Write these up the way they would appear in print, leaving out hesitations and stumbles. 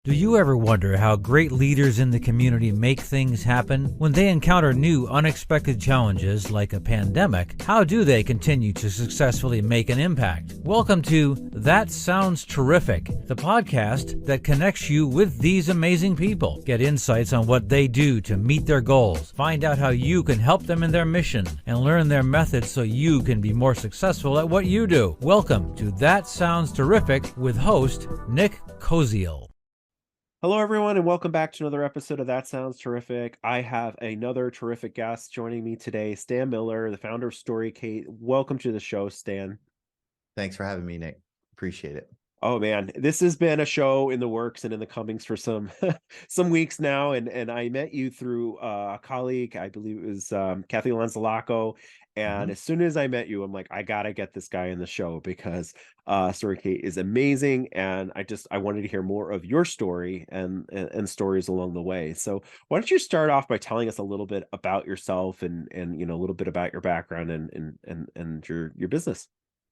Do you ever wonder how great leaders in the community make things happen? When they encounter new, unexpected challenges like a pandemic, how do they continue to successfully make an impact? Welcome to That Sounds Terrific, the podcast that connects you with these amazing people. Get insights on what they do to meet their goals, find out how you can help them in their mission, and learn their methods so you can be more successful at what you do. Welcome to That Sounds Terrific with host Nick Koziel. Hello, everyone, and welcome back to another episode of That Sounds Terrific. I have another terrific guest joining me today, Stan Miller, the founder of Storicate. Welcome to the show, Stan. Thanks for having me, Nick. Appreciate it. Oh man, this has been a show in the works and in the comings for some some weeks now, and I met you through a colleague, I believe it was Kathy Lanzalaco, and as soon as I met you, I'm like, I gotta get this guy in the show because Storicate is amazing, and I wanted to hear more of your story and stories along the way. So why don't you start off by telling us a little bit about yourself and a little bit about your background and your business.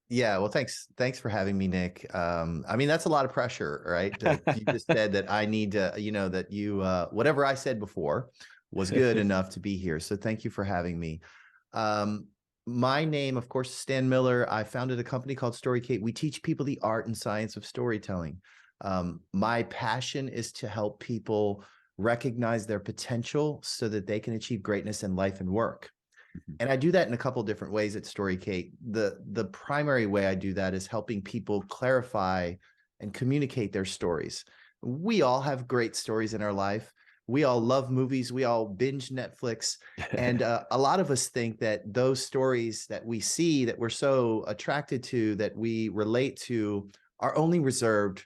Yeah, well, thanks for having me, Nick. I mean, that's a lot of pressure, right? You just said that I need to, that you, whatever I said before was good enough to be here. So thank you for having me. My name, of course, is Stan Miller. I founded a company called Storicate. We teach people the art and science of storytelling. My passion is to help people recognize their potential so that they can achieve greatness in life and work. And I do that in a couple of different ways at Storicate. The primary way I do that is helping people clarify and communicate their stories. We all have great stories in our life. We all love movies. We all binge Netflix. And a lot of us think that those stories that we see, that we're so attracted to, that we relate to, are only reserved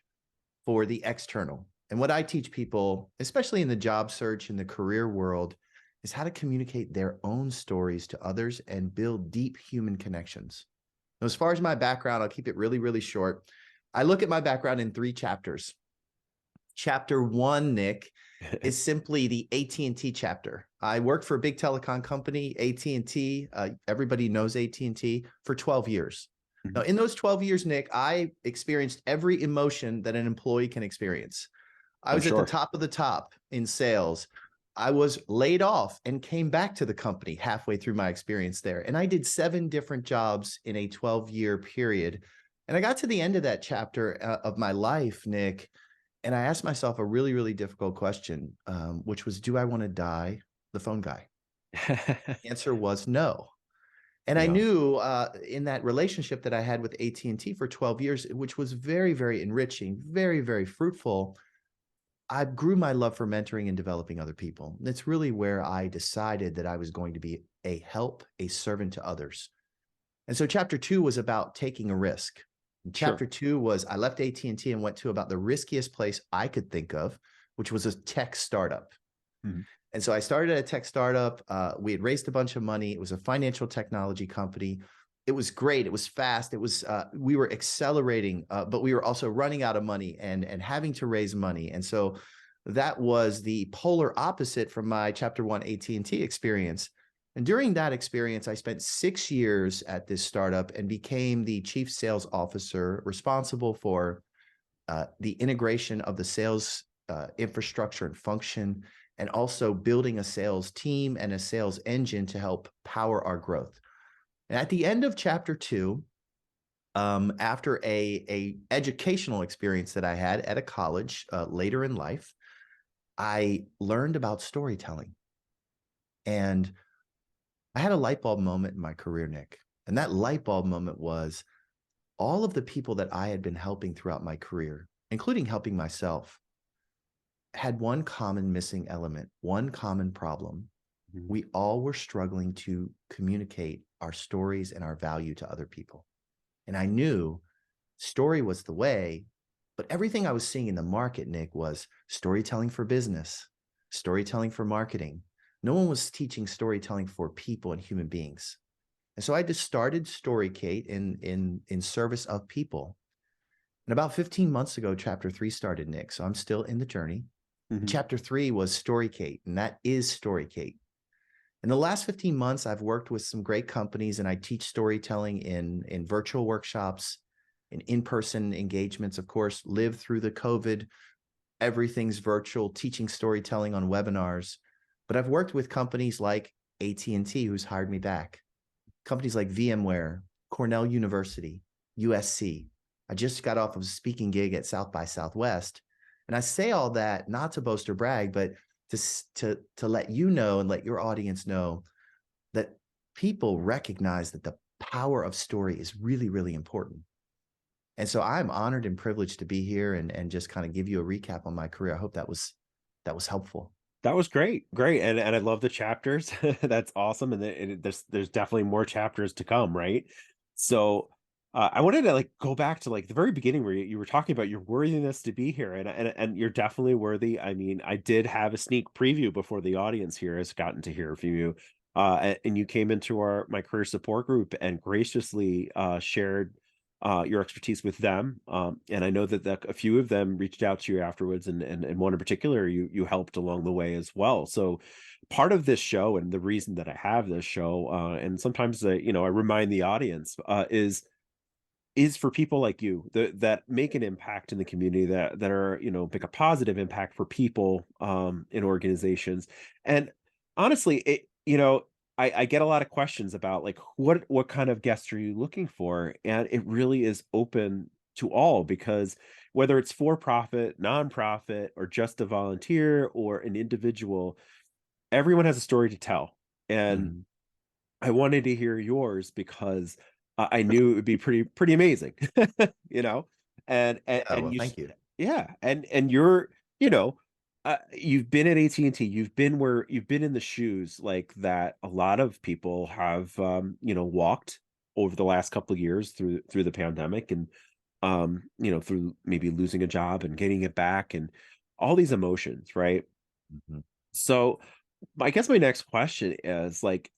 for the external. And what I teach people, especially in the job search and the career world, is how to communicate their own stories to others and build deep human connections. Now, as far as my background, I'll keep it really, really short. I look at my background in 3 chapters. Chapter 1, Nick, is simply the AT&T chapter. I worked for a big telecom company, AT&T. Everybody knows AT&T, for 12 years. Now, in those 12 years, Nick, I experienced every emotion that an employee can experience. I was at the top of the top in sales. I was laid off and came back to the company halfway through my experience there. And I did 7 different jobs in a 12-year period. And I got to the end of that chapter of my life, Nick, and I asked myself a really, really difficult question, which was, do I want to die the phone guy? The answer was no. And I knew in that relationship that I had with AT&T for 12 years, which was very, very enriching, very, very fruitful, I grew my love for mentoring and developing other people. That's really where I decided that I was going to be a servant to others. And so chapter 2 was about taking a risk. And chapter 2 was, I left AT&T and went to about the riskiest place I could think of, which was a tech startup. And so I started at a tech startup. We had raised a bunch of money. It was a financial technology company. It was great. It was fast. It was, we were accelerating, but we were also running out of money and having to raise money. And so that was the polar opposite from my chapter 1 AT&T experience. And during that experience, I spent 6 years at this startup and became the chief sales officer responsible for the integration of the sales infrastructure and function, and also building a sales team and a sales engine to help power our growth. And at the end of chapter 2, after a educational experience that I had at a college later in life, I learned about storytelling. And I had a light bulb moment in my career, Nick. And that light bulb moment was all of the people that I had been helping throughout my career, including helping myself, had one common missing element, one common problem. We all were struggling to communicate our stories and our value to other people. And I knew story was the way, but everything I was seeing in the market, Nick, was storytelling for business, storytelling for marketing. No one was teaching storytelling for people and human beings. And so I just started Storicate in service of people. And about 15 months ago, chapter 3 started, Nick. So I'm still in the journey. Chapter 3 was Storicate, and that is Storicate. In the last 15 months, I've worked with some great companies, and I teach storytelling in virtual workshops, in-person engagements, of course, lived through the COVID everything's virtual, teaching storytelling on webinars. But I've worked with companies like AT&T, who's hired me back, companies like VMware, Cornell University, USC. I just got off of a speaking gig at South by Southwest. And I say all that not to boast or brag, but to let you know and let your audience know that people recognize that the power of story is really, really important. And so I'm honored and privileged to be here and just kind of give you a recap on my career. I hope that was helpful. That was great, great, and I love the chapters. That's awesome, and there's definitely more chapters to come, right? So, I wanted to like go back to like the very beginning where you were talking about your worthiness to be here, and you're definitely worthy. I mean, I did have a sneak preview before the audience here has gotten to hear from you, and you came into my career support group and graciously shared your expertise with them. And I know that a few of them reached out to you afterwards, and one in particular you helped along the way as well. So part of this show, and the reason that I have this show, and sometimes I remind the audience, is for people like you that make an impact in the community, that are, make a positive impact for people in organizations. And honestly, I get a lot of questions about like what kind of guests are you looking for? And it really is open to all, because whether it's for profit, nonprofit, or just a volunteer or an individual, everyone has a story to tell. And Mhm. I wanted to hear yours because I knew it would be pretty amazing, you know, and Well, you, thank you. yeah, and you're, you know, you've been at AT&T, you've been in the shoes like that. A lot of people have, walked over the last couple of years through the pandemic, and through maybe losing a job and getting it back, and all these emotions, right? Mhm. So I guess my next question is like,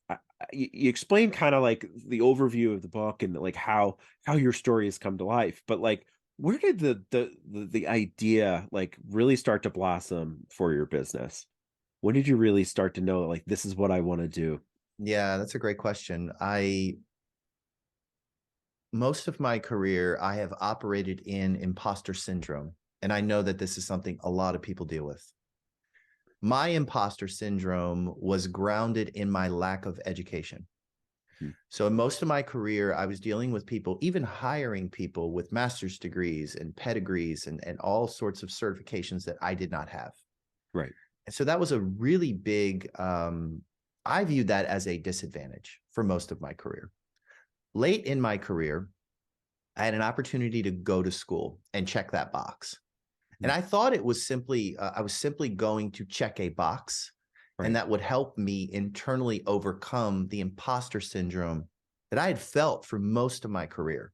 you explained kind of like the overview of the book and like how your story has come to life, but like, where did the idea like really start to blossom for your business? When did you really start to know like this is what I want to do? Yeah, that's a great question. Most of my career, I have operated in imposter syndrome. And I know that this is something a lot of people deal with. My imposter syndrome was grounded in my lack of education. Hmm. So, in most of my career, I was dealing with people, even hiring people with master's degrees and pedigrees and all sorts of certifications that I did not have. Right. And so that was a really big, I viewed that as a disadvantage for most of my career. Late in my career, I had an opportunity to go to school and check that box. And Hmm. I thought it was simply, I was simply going to check a box, and Right. that would help me internally overcome the imposter syndrome that I had felt for most of my career.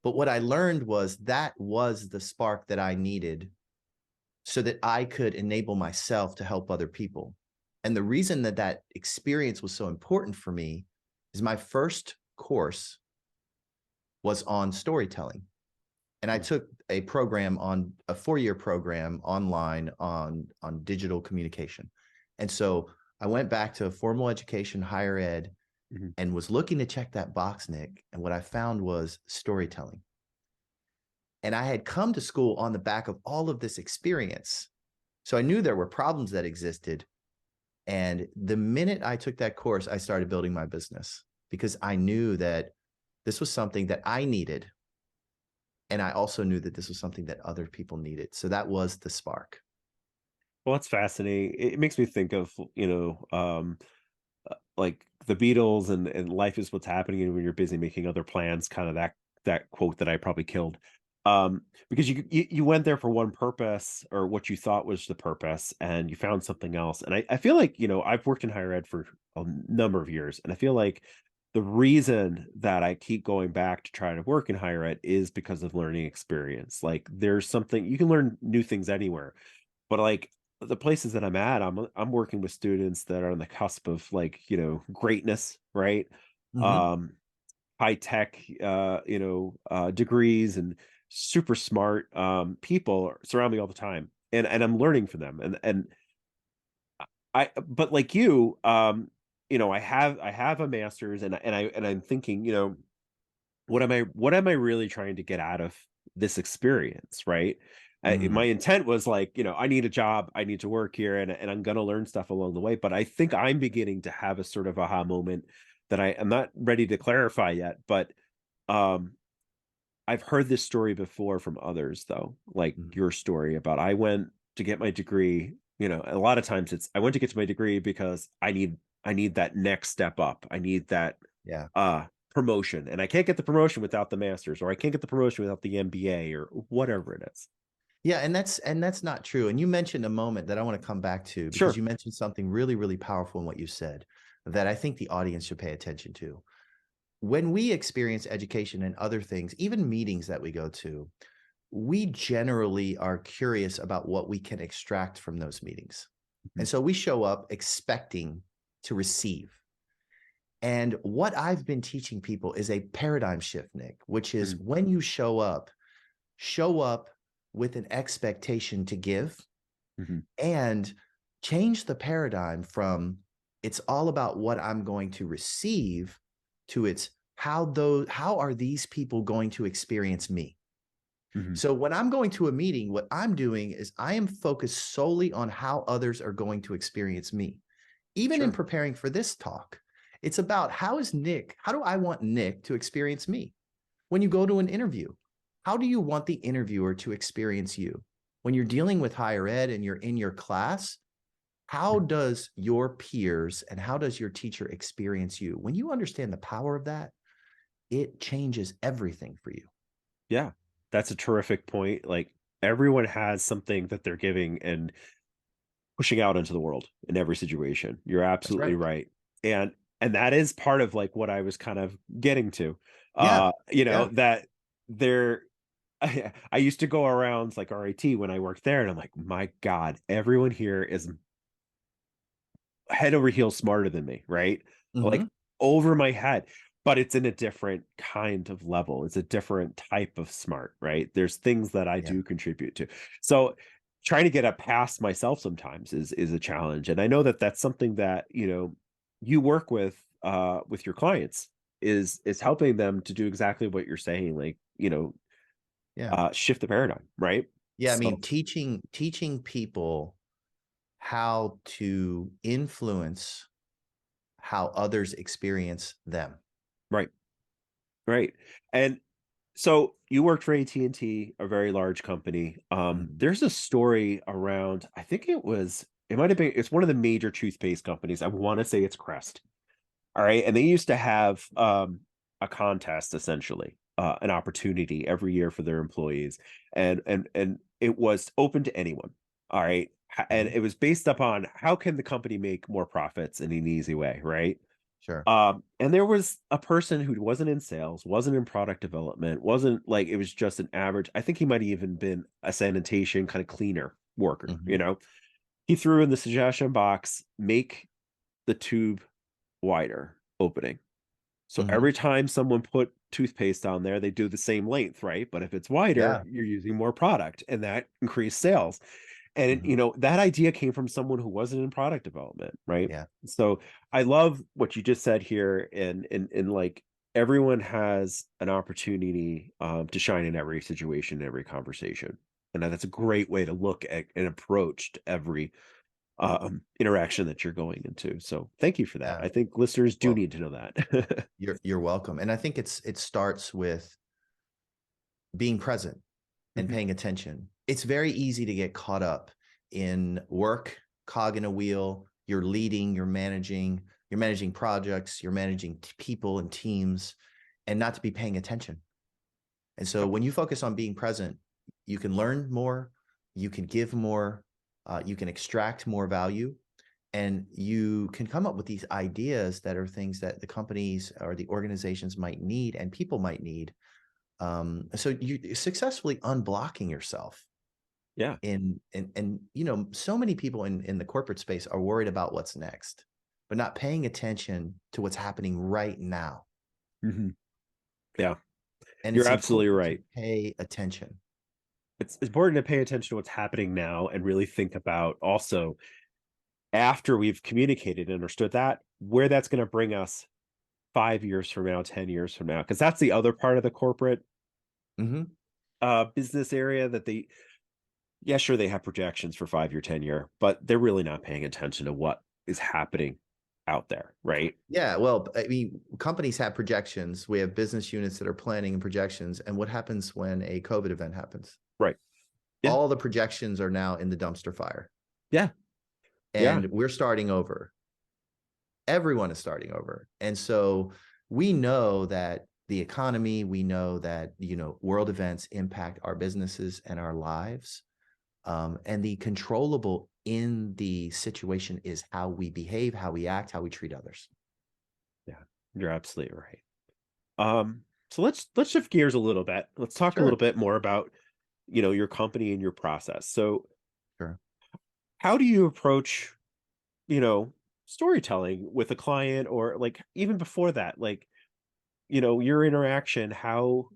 But what I learned was that was the spark that I needed so that I could enable myself to help other people. And the reason that that experience was so important for me is my first course was on storytelling. And I Hmm. took a program on a 4-year program online on digital communication. And so I went back to formal education, higher ed, Hmm. and was looking to check that box, Nick. And what I found was storytelling. And I had come to school on the back of all of this experience. So I knew there were problems that existed. And the minute I took that course, I started building my business because I knew that this was something that I needed. And I also knew that this was something that other people needed. So that was the spark. Well, it's fascinating. It makes me think of, like the Beatles and life is what's happening, and when you're busy making other plans, kind of that quote that I probably killed. Because you went there for one purpose, or what you thought was the purpose, and you found something else. And I feel like, I've worked in higher ed for a number of years, and I feel like the reason that I keep going back to try to work in higher ed is because of learning experience. Like there's something, you can learn new things anywhere, but like the places that I'm at, I'm working with students that are on the cusp of like, greatness, right? Mhm. Um, high tech, degrees, and super smart people surround me all the time, and I'm learning from them. And but like you, I have a master's, and I'm thinking, what am I really trying to get out of this experience, right? My intent was like, I need a job, I need to work here, and I'm going to learn stuff along the way. But I think I'm beginning to have a sort of aha moment that I am not ready to clarify yet. But um, I've heard this story before from others, though, like Mhm. your story about I went to get my degree. A lot of times I went to get to my degree because I need that next step up. I need that Yeah. promotion, and I can't get the promotion without the master's, or I can't get the promotion without the MBA, or whatever it is. Yeah, and that's not true. And you mentioned a moment that I want to come back to, because Sure. you mentioned something really, really powerful in what you said that I think the audience should pay attention to. When we experience education and other things, even meetings that we go to, we generally are curious about what we can extract from those meetings. Mhm. And so we show up expecting to receive. And what I've been teaching people is a paradigm shift, Nick, which is Mhm. when you show up with an expectation to give, Mhm. and change the paradigm from it's all about what I'm going to receive to it's how are these people going to experience me? Mhm. So when I'm going to a meeting, what I'm doing is I am focused solely on how others are going to experience me. Even in Sure. preparing for this talk, it's about how do I want Nick to experience me? When you go to an interview, how do you want the interviewer to experience you? When you're dealing with higher ed and you're in your class, how Mhm. does your peers and how does your teacher experience you? When you understand the power of that, it changes everything for you. Yeah, that's a terrific point. Like, everyone has something that they're giving and pushing out into the world in every situation. You're That's absolutely right. right. And that is part of like what I was kind of getting to. Yeah. Yeah. That there I used to go around like RIT when I worked there, and I'm like, my God, everyone here is head over heels smarter than me, right? Like, Hmm. over my head. But it's in a different kind of level. It's a different type of smart, right? There's things that I Yeah. do contribute to. So trying to get up past myself sometimes is a challenge. And I know that that's something that, you work with your clients, is helping them to do exactly what you're saying, like, Yeah. shift the paradigm, right? Yeah. I So mean, teaching people how to influence how others experience them. right, right. And so you worked for AT&T, a very large company. Mhm. There's a story around, I think it might have been, it's one of the major toothpaste companies. I want to say it's Crest. All right. And they used to have a contest, essentially, an opportunity every year for their employees. And it was open to anyone. All right. And Mhm. it was based upon how can the company make more profits in an easy way, right? Sure. And there was a person who wasn't in sales, wasn't in product development, wasn't like, it was just an average. I think he might have even been a sanitation kind of cleaner worker, Mhm. He threw in the suggestion box, make the tube wider opening. So Mhm. every time someone put toothpaste on there, they do the same length, right? But if it's wider, Yeah. you're using more product, and that increased sales. And, Mhm. that idea came from someone who wasn't in product development, right? Yeah. So I love what you just said here, and like, everyone has an opportunity to shine in every situation, every conversation. And that's a great way to look at and approach to every interaction that you're going into. So thank you for that. Yeah. I think listeners do Well, need to know that. you're welcome. And I think it starts with being present and Mhm. paying attention. It's very easy to get caught up in work, cog in a wheel. You're leading, you're managing projects, you're managing people and teams, and not to be paying attention. And so Yep. when you focus on being present, you can learn more, you can give more, you can extract more value, and you can come up with these ideas that are things that the companies or the organizations might need and people might need. So you successfully unblocking yourself Yeah. and so many people in the corporate space are worried about what's next, but not paying attention to what's happening right now. Mhm. Yeah. And You're it's absolutely important to right. pay attention. It's important to pay attention to what's happening now and really think about also, after we've communicated and understood that, where that's going to bring us 5 years from now, 10 years from now. Because that's the other part of the corporate Mhm. business area that Yeah, sure, they have projections for 5-year, 10-year, but they're really not paying attention to what is happening out there, right? Yeah, well, I mean, companies have projections. We have business units that are planning and projections. And what happens when a COVID event happens? Right. Yeah. All the projections are now in the dumpster fire. Yeah. Yeah. And we're starting over. Everyone is starting over. And so we know that the economy, we know that, world events impact our businesses and our lives. And the controllable in the situation is how we behave, how we act, how we treat others. Yeah, you're absolutely right. So let's shift gears a little bit. Let's talk a Sure. little bit more about, your company and your process. So Sure. how do you approach, you know, storytelling with a client, or like even before that, like, your interaction, how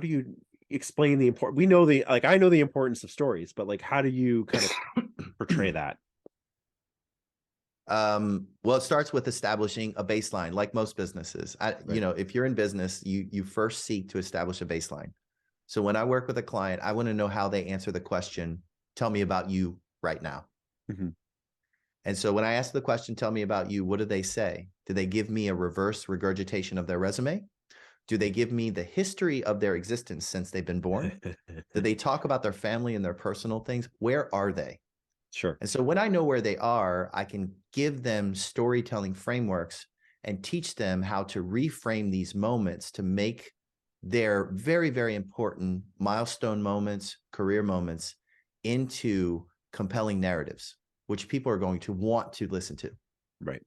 do you explain the important, we know the, like, I know the importance of stories, but like, how do you kind of portray that? Well, it starts with establishing a baseline, like most businesses. Right. If you're in business, you first seek to establish a baseline. So when I work with a client, I want to know how they answer the question, tell me about you right now. Hmm. And so when I ask the question, tell me about you, what do they say? Do they give me a reverse regurgitation of their resume? Do they give me the history of their existence since they've been born? Do they talk about their family and their personal things? Where are they? Sure. And so when I know where they are, I can give them storytelling frameworks and teach them how to reframe these moments to make their very, very important milestone moments, career moments into compelling narratives, which people are going to want to listen to. Right.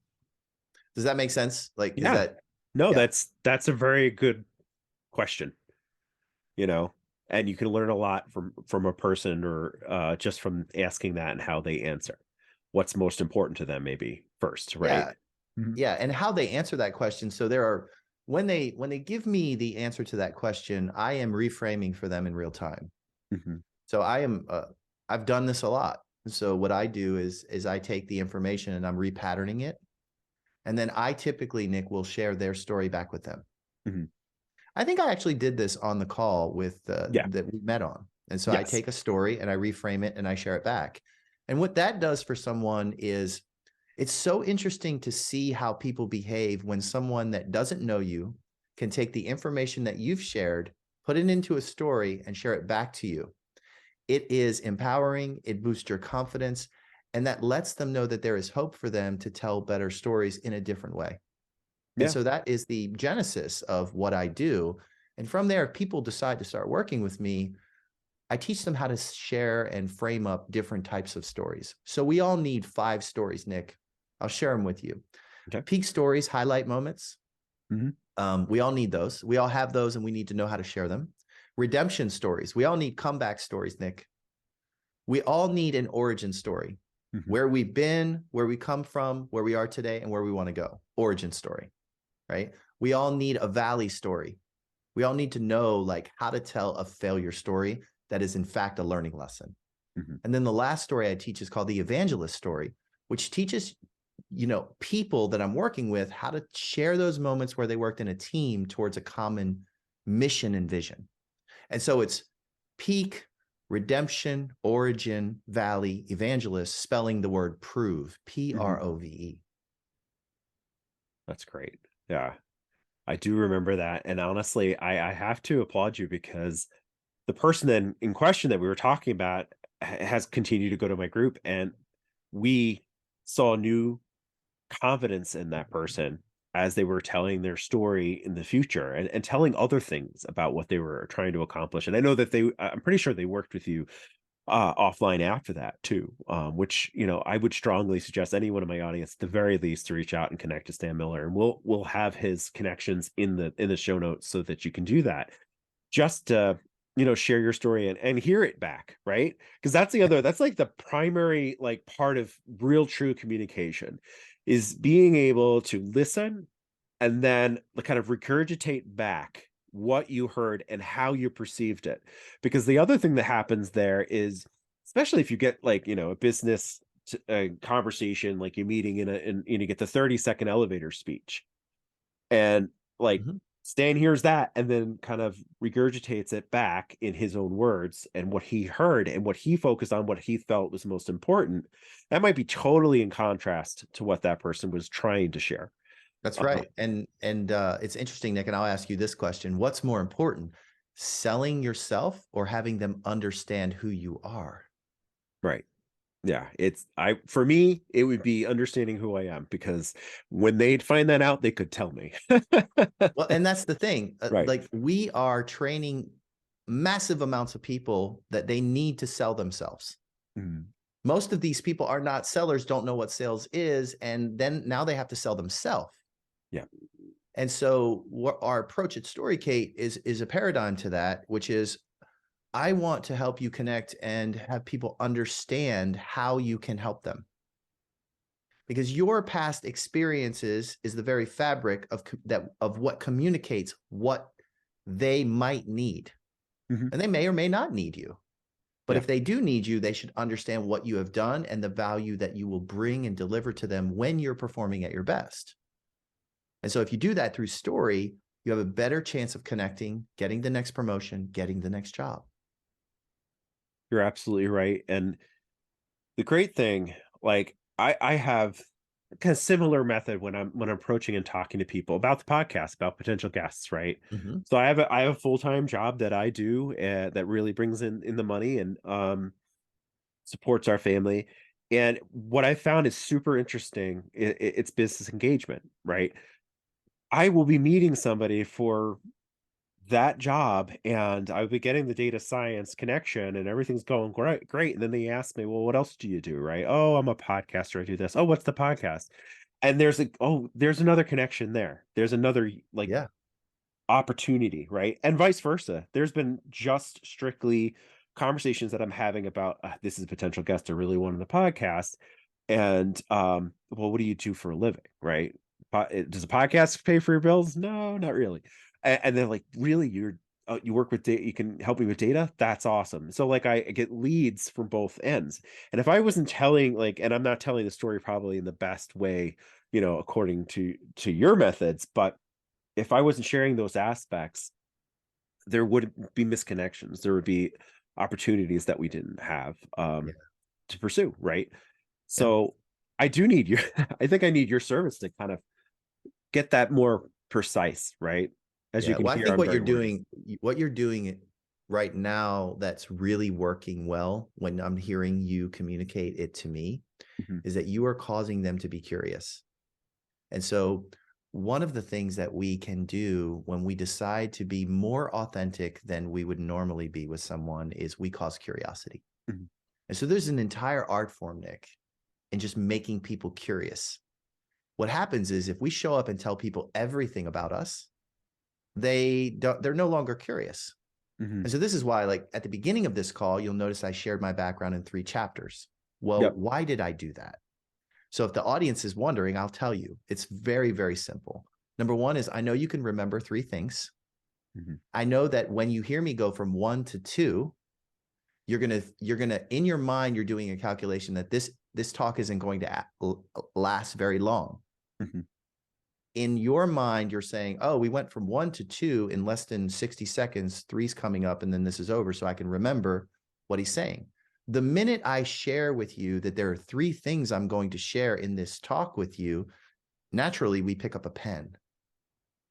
Does that make sense? Like, is Yeah. that, No, yeah, that's a very good question, and you can learn a lot from a person, or just from asking that and how they answer. What's most important to them, maybe first, right? yeah, Mhm. yeah. And how they answer that question. So when they give me the answer to that question, I am reframing for them in real time. Mhm. So I've done this a lot. So what I do is I take the information and I'm repatterning it. And then I typically, Nick, will share their story back with them. Mhm. I think I actually did this on the call with Yeah. that we met on. And so I Yes. take a story and I reframe it and I share it back. And what that does for someone is it's so interesting to see how people behave when someone that doesn't know you can take the information that you've shared, put it into a story and share it back to you. It is empowering, it boosts your confidence, and that lets them know that there is hope for them to tell better stories in a different way. And Yeah. so that is the genesis of what I do. And from there, if people decide to start working with me, I teach them how to share and frame up different types of stories. So we all need 5 stories, Nick. I'll share them with you. Okay. Peak stories, highlight moments. Mhm. We all need those. We all have those, and we need to know how to share them. Redemption stories. We all need comeback stories, Nick. We all need an origin story, Mhm. where we've been, where we come from, where we are today, and where we want to go. Origin story, right? We all need a valley story. We all need to know like how to tell a failure story that is in fact a learning lesson. Mhm. And then the last story I teach is called the evangelist story, which teaches people that I'm working with how to share those moments where they worked in a team towards a common mission and vision. And so it's peak, redemption, origin, valley, evangelist, spelling the word prove, Mhm. Prove. That's great. Yeah, I do remember that, and honestly, I have to applaud you, because the person in question that we were talking about has continued to go to my group, and we saw new confidence in that person as they were telling their story in the future, and telling other things about what they were trying to accomplish. And I know that I'm pretty sure they worked with you offline after that too, which, I would strongly suggest anyone in my audience, at the very least, to reach out and connect to Stan Miller, and we'll have his connections in the show notes so that you can do that. Just share your story and hear it back, right? Because that's like the primary, like, part of real true communication, is being able to listen and then kind of regurgitate back what you heard and how you perceived it. Because the other thing that happens there is, especially if you get, like, a business conversation, like you're meeting and you get the 30-second elevator speech, and like Mhm. Stan hears that and then kind of regurgitates it back in his own words and what he heard and what he focused on, what he felt was most important. That might be totally in contrast to what that person was trying to share. That's right. And it's interesting, Nick, and I'll ask you this question. What's more important, selling yourself or having them understand who you are? Right. Yeah, for me, it would be understanding who I am, because when they'd find that out, they could tell me. Well, and that's the thing. Right. Like, we are training massive amounts of people that they need to sell themselves. Mm. Most of these people are not sellers, don't know what sales is, and then now they have to sell themselves. Yeah. And so what our approach at Storicate is a paradigm to that, which is, I want to help you connect and have people understand how you can help them. Because your past experiences is the very fabric of what communicates what they might need. Mm-hmm. And they may or may not need you. But Yeah. if they do need you, they should understand what you have done and the value that you will bring and deliver to them when you're performing at your best. And so if you do that through story, you have a better chance of connecting, getting the next promotion, getting the next job. You're absolutely right. And the great thing, like I have kind of similar method when I'm approaching and talking to people about the podcast, about potential guests, right? Mm-hmm. So I have a full-time job that I do that really brings in the money and supports our family. And what I found is super interesting, it's business engagement, right? I will be meeting somebody for that job and I would be getting the data science connection and everything's going great. And then they ask me, well, what else do you do? Right. Oh, I'm a podcaster. I do this. Oh, what's the podcast? And there's another connection there. There's another like Yeah. opportunity. Right. And vice versa. There's been just strictly conversations that I'm having about this is a potential guest I really wanted the podcast. And well, what do you do for a living? Right. Does a podcast pay for your bills? No, not really. And they're like, really, you work with data, you can help me with data? That's awesome. So like I get leads from both ends. And if I wasn't telling like, and I'm not telling the story probably in the best way, according to your methods, but if I wasn't sharing those aspects, there would be misconnections. There would be opportunities that we didn't have Yeah. to pursue, right? Yeah. So I do need your I think I need your service to kind of get that more precise, right? As you Yeah. can Well, I hear, think I'm very wordy. what you're doing right now that's really working well when I'm hearing you communicate it to me Mhm. is that you are causing them to be curious. And so one of the things that we can do when we decide to be more authentic than we would normally be with someone is we cause curiosity. Mhm. And so there's an entire art form, Nick, in just making people curious. What happens is if we show up and tell people everything about us, they're no longer curious. Mhm. And so this is why, like at the beginning of this call, you'll notice I shared my background in 3 chapters. Well, Yep. why did I do that? So if the audience is wondering, I'll tell you, it's very, very simple. Number one is I know you can remember 3 things. Mhm. I know that when you hear me go from 1 to 2, you're gonna in your mind, you're doing a calculation that this talk isn't going to last very long. Mhm. In your mind, you're saying, oh, we went from 1 to 2 in less than 60 seconds, 3's coming up, and then this is over, so I can remember what he's saying. The minute I share with you that there are 3 things I'm going to share in this talk with you, naturally we pick up a pen.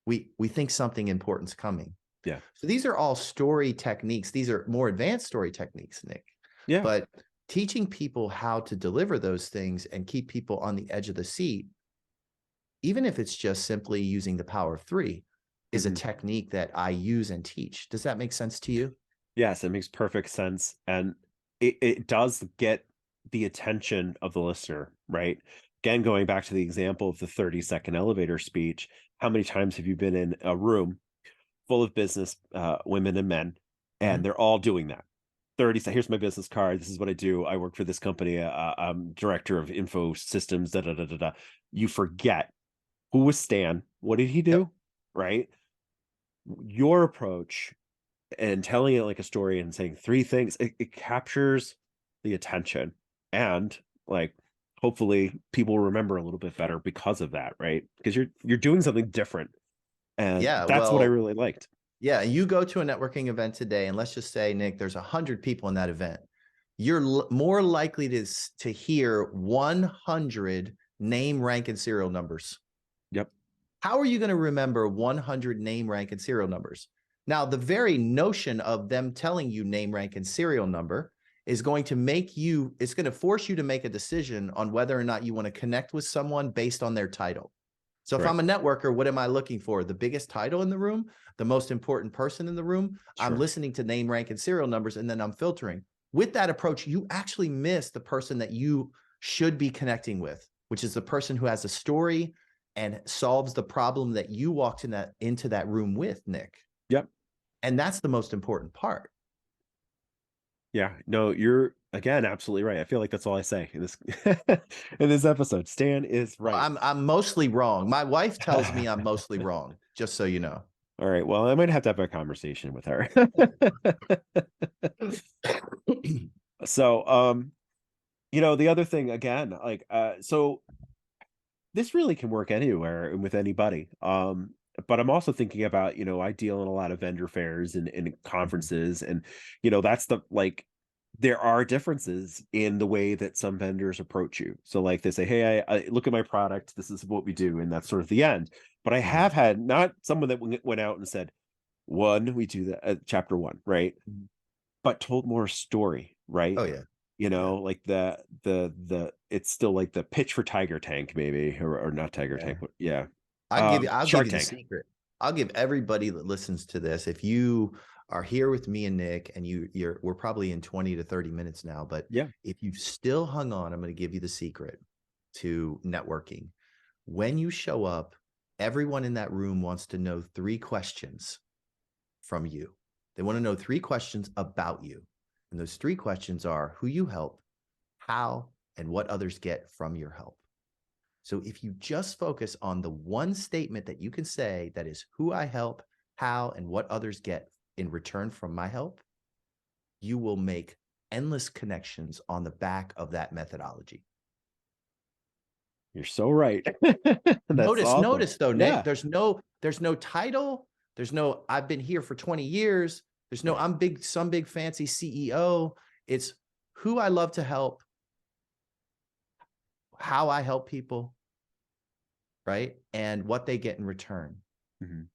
We think something important's coming. Yeah. So these are all story techniques. These are more advanced story techniques, Nick. Yeah. But teaching people how to deliver those things and keep people on the edge of the seat, even if it's just simply using the power of 3, is a Mhm. technique that I use and teach. Does that make sense to you? Yes, it makes perfect sense. And it does get the attention of the listener, right? Again, going back to the example of the 30-second elevator speech, how many times have you been in a room full of business women and men, Mhm. and they're all doing that? 30 seconds. Here's my business card. This is what I do. I work for this company. I'm director of info systems. Da da da da da. You forget who was Stan. What did he Yep. do? Right. Your approach and telling it like a story and saying 3 things, it captures the attention and like hopefully people remember a little bit better because of that, right? Because you're doing something different And Yeah, that's what I well, really liked. yeah, you go to a networking event today, and let's just say, Nick, there's 100 people in that event. You're more likely to hear 100 name, rank, and serial numbers. Yep. How are you going to remember 100 name, rank, and serial numbers? Now, the very notion of them telling you name, rank, and serial number is going to make you, it's going to force you to make a decision on whether or not you want to connect with someone based on their title. So if Right. I'm a networker, what am I looking for? The biggest title in the room, the most important person in the room. Sure. I'm listening to name, rank, and serial numbers, and then I'm filtering. With that approach, you actually miss the person that you should be connecting with, which is the person who has a story and solves the problem that you walked into that room with, Nick. Yep. And that's the most important part. Yeah, no, you're again absolutely right. I feel like that's all I say in this in this episode. Stan is right. I'm mostly wrong. My wife tells me I'm mostly wrong, just so you know. All right. Well, I might have to have a conversation with her. So, the other thing again, like, so this really can work anywhere and with anybody. But I'm also thinking about, I deal in a lot of vendor fairs and conferences, and that's there are differences in the way that some vendors approach you. So like they say, hey, I look at my product, this is what we do, and that's sort of the end. But I have had not someone that went out and said, one, we do that at chapter 1, right? But told more story, right? Oh yeah. Like the it's still like the pitch for Tiger Tank, maybe, or not Tiger Tank, but yeah. I'll give you Shark the Tank. secret. I'll give everybody that listens to this, if you are here with me and Nick, and we're probably in 20 to 30 minutes now, but Yeah. if you've still hung on, I'm going to give you the secret to networking. When you show up, everyone in that room wants to know 3 questions from you. They want to know 3 questions about you. And those 3 questions are who you help, how, and what others get from your help. So if you just focus on the one statement that you can say that is who I help, how, and what others get in return from my help, you will make endless connections on the back of that methodology. You're so right. Notice though, Nick, Yeah. there's no title. There's no, I've been here for 20 years. There's no, I'm some big fancy CEO. It's who I love to help, how I help people, right? And what they get in return.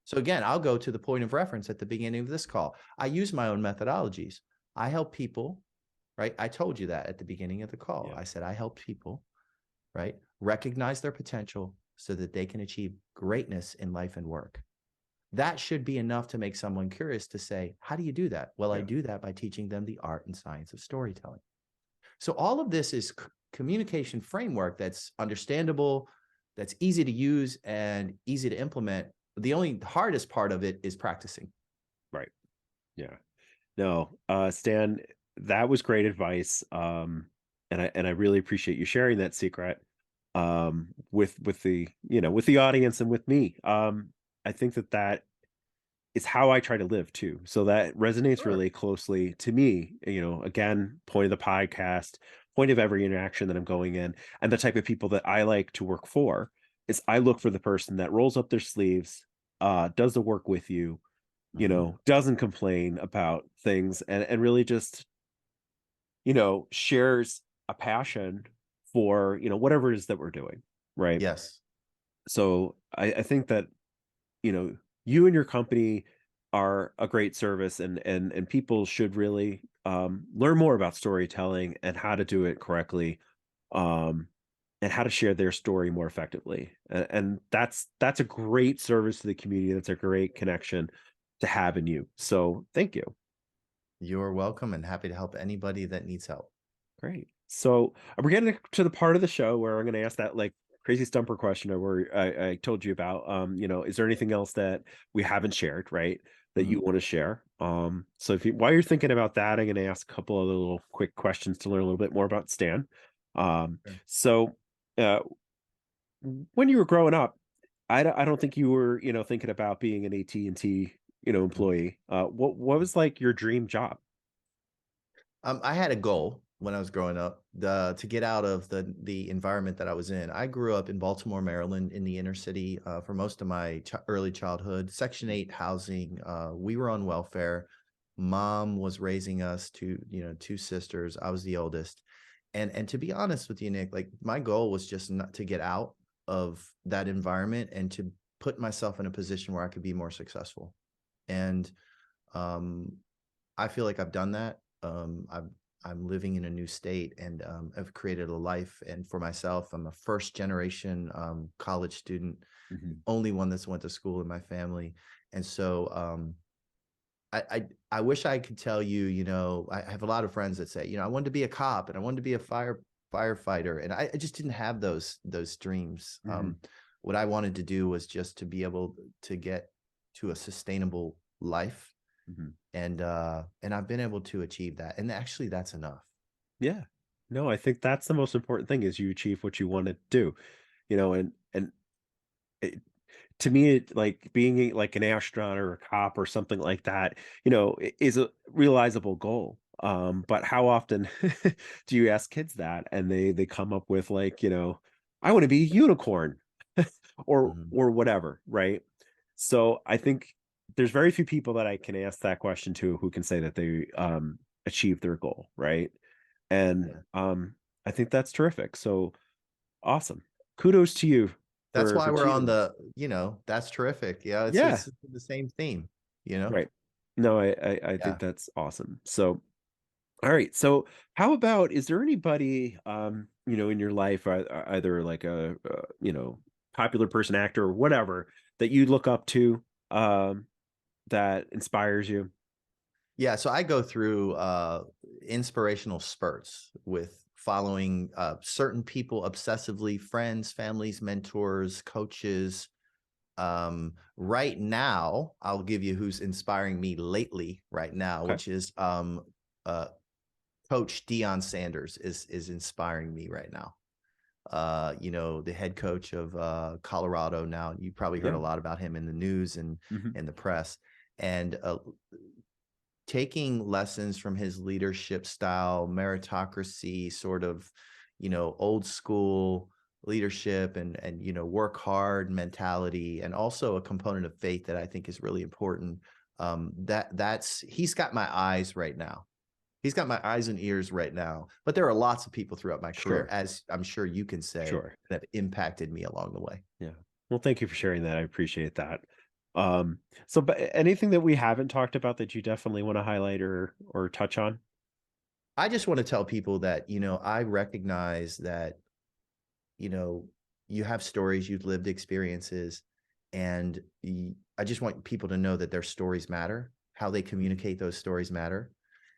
So again, I'll go to the point of reference at the beginning of this call. I use my own methodologies. I help people, right? I told you that at the beginning of the call. Yeah. I said, I help people, right? Recognize their potential so that they can achieve greatness in life and work. That should be enough to make someone curious to say, how do you do that? Well, I do that by teaching them the art and science of storytelling. So all of this is communication framework that's understandable, that's easy to use and easy to implement. The only hardest part of it is practicing. Right. Yeah. No, Stan, that was great advice. And I really appreciate you sharing that secret with the with the audience and with me. I think that is how I try to live too. So that resonates really closely to me. Again, point of the podcast, point of every interaction that I'm going in, and the type of people that I like to work for is I look for the person that rolls up their sleeves, does the work with you, doesn't complain about things, and really just, shares a passion for, whatever it is that we're doing. Right. Yes. So I think that, you and your company are a great service, and people should really learn more about storytelling and how to do it correctly, and how to share their story more effectively. And that's a great service to the community. That's a great connection to have in you. So thank you. You're welcome, and happy to help anybody that needs help. Great. So we're getting to the part of the show where I'm going to ask that crazy stumper question I told you about. Is there anything else that we haven't shared, right, that you want to share? So while you're thinking about that, I'm going to ask a couple of little quick questions to learn a little bit more about Stan. So when you were growing up, I don't think you were, thinking about being an AT&T, employee. What was like your dream job? I had a goal. when I was growing up, to get out of the environment that I was in. I grew up in Baltimore, Maryland, in the inner city for most of my early childhood. Section 8 housing. We were on welfare. Mom was raising us two sisters. I was the oldest. And to be honest with you, Nick, like my goal was just not to get out of that environment and to put myself in a position where I could be more successful. And I feel like I've done that. I'm living in a new state, and I've created a life. And for myself, I'm a first generation college student, only one that's went to school in my family. And so I wish I could tell you, I have a lot of friends that say, I wanted to be a cop and I wanted to be a firefighter. And I just didn't have those dreams. What I wanted to do was just to be able to get to a sustainable life. And I've been able to achieve that. And actually that's enough. Yeah. No, I think that's the most important thing, is you achieve what you want to do, and it, to me, like being like an astronaut or a cop or something like that, is a realizable goal. But how often do you ask kids that, and they come up with like, I want to be a unicorn or whatever, right? So I think there's very few people that I can ask that question to who can say that they achieved their goal, right? And I think that's terrific. So awesome. Kudos to you. That's why we're on achieving the, that's terrific. Yeah, Yeah. it's the same theme, Right. No, I think that's awesome. So, all right. So how about, is there anybody, in your life, either like a, popular person, actor, or whatever, that you look up to, that inspires you? Yeah, so I go through inspirational spurts with following certain people obsessively, friends, families, mentors, coaches. Right now, I'll give you who's inspiring me lately right now, Okay. which is Coach Deion Sanders is inspiring me right now. The head coach of Colorado now. You probably heard a lot about him in the news and in the press. And taking lessons from his leadership style, meritocracy, sort of, old school leadership, and work hard mentality, and also a component of faith that I think is really important. He's got my eyes right now. He's got my eyes and ears right now. But there are lots of people throughout my career, as I'm sure you can say, that have impacted me along the way. Yeah. Well, thank you for sharing that. I appreciate that. So, but anything that we haven't talked about that you definitely want to highlight or touch on? I just want to tell people that, I recognize that, you have stories, you've lived experiences, and I just want people to know that their stories matter, how they communicate those stories matter.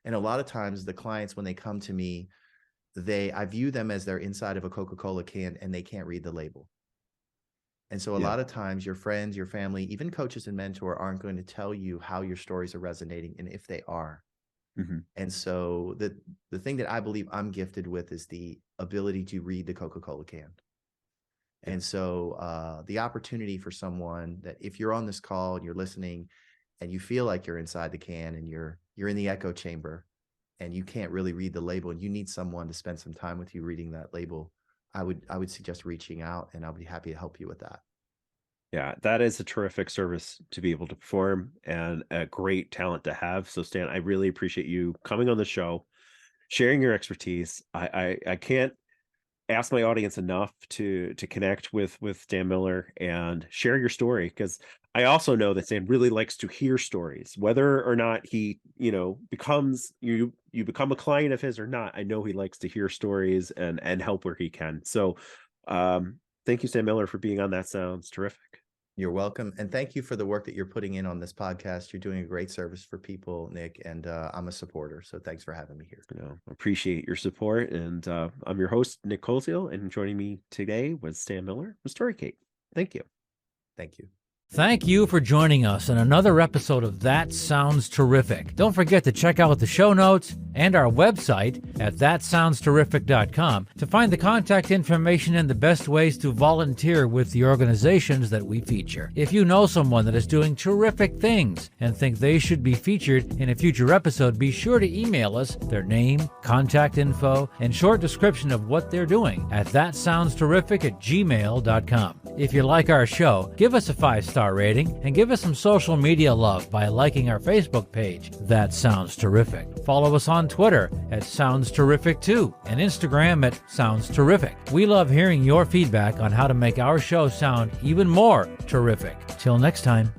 And a lot of times the clients, when they come to me, I view them as they're inside of a Coca-Cola can and they can't read the label. And so a lot of times your friends, your family, even coaches and mentor aren't going to tell you how your stories are resonating, and if they are. And so the thing that I believe I'm gifted with is the ability to read the Coca-Cola can. And so the opportunity for someone that, if you're on this call and you're listening and you feel like you're inside the can and you're in the echo chamber and you can't really read the label and you need someone to spend some time with you reading that label, I would suggest reaching out, and I'll be happy to help you with that. Yeah, that is a terrific service to be able to perform, and a great talent to have. So Stan, I really appreciate you coming on the show, sharing your expertise. I can't ask my audience enough to connect with Stan Miller and share your story, because I also know that Stan really likes to hear stories, whether or not he becomes you become a client of his or not. I know he likes to hear stories and help where he can. So thank you, Stan Miller, for being on. That sounds terrific. You're welcome. And thank you for the work that you're putting in on this podcast. You're doing a great service for people, Nick, and I'm a supporter. So thanks for having me here. Appreciate your support. And I'm your host, Nick Coleshill, and joining me today was Stan Miller with Storicate. Thank you. Thank you. Thank you for joining us in another episode of That Sounds Terrific. Don't forget to check out the show notes and our website at thatsoundsterrific.com to find the contact information and the best ways to volunteer with the organizations that we feature. If you know someone that is doing terrific things and think they should be featured in a future episode, be sure to email us their name, contact info, and short description of what they're doing at thatsoundsterrific@gmail.com. If you like our show, give us a 5-star rating and give us some social media love by liking our Facebook page, That Sounds Terrific. Follow us on Twitter at Sounds Terrific 2 and Instagram at Sounds Terrific. We love hearing your feedback on how to make our show sound even more terrific. Till next time.